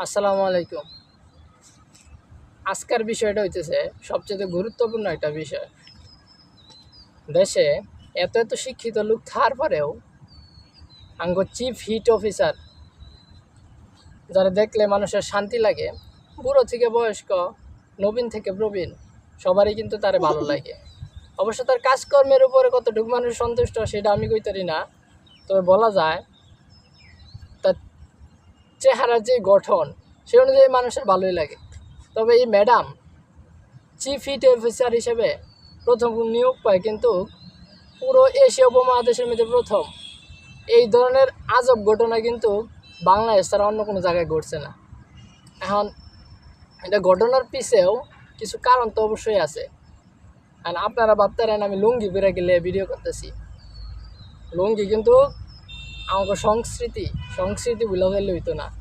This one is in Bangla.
আসসালামু আলাইকুম। আজকের বিষয়টা হইতেছে সবচেয়ে গুরুত্বপূর্ণ একটা বিষয়। দেশে এত এত শিক্ষিত লোক থাকার পরেও আঙ্গ চিফ হিট অফিসার যারা দেখলে মানুষের শান্তি লাগে, বুড়ো থেকে বয়স্ক, নবীন থেকে প্রবীণ, সবারই কিন্তু তারে ভালো লাগে। অবশ্য তার কাজকর্মের উপরে কতটুকু মানুষ সন্তুষ্ট সেটা আমি কইতারি না, তবে বলা যায় তার চেহারার যে গঠন সে অনুযায়ী মানুষের ভালোই লাগে। তবে এই ম্যাডাম চিফ হিট অফিসার হিসেবে প্রথম নিয়োগ পায়, কিন্তু পুরো এশিয়া উপমহাদেশের মধ্যে প্রথম। এই ধরনের আজব ঘটনা কিন্তু বাংলাদেশ ছাড়া অন্য কোনো জায়গায় ঘটছে না। এখন এটা ঘটনার পিছেও কিছু কারণ তো অবশ্যই আছে। আর আপনারা ভাবতেন আমি লুঙ্গি পরে গেলে ভিডিও করতেছি। লুঙ্গি কিন্তু আমাকে সংস্কৃতি ভুলে ফেললে হইতো না।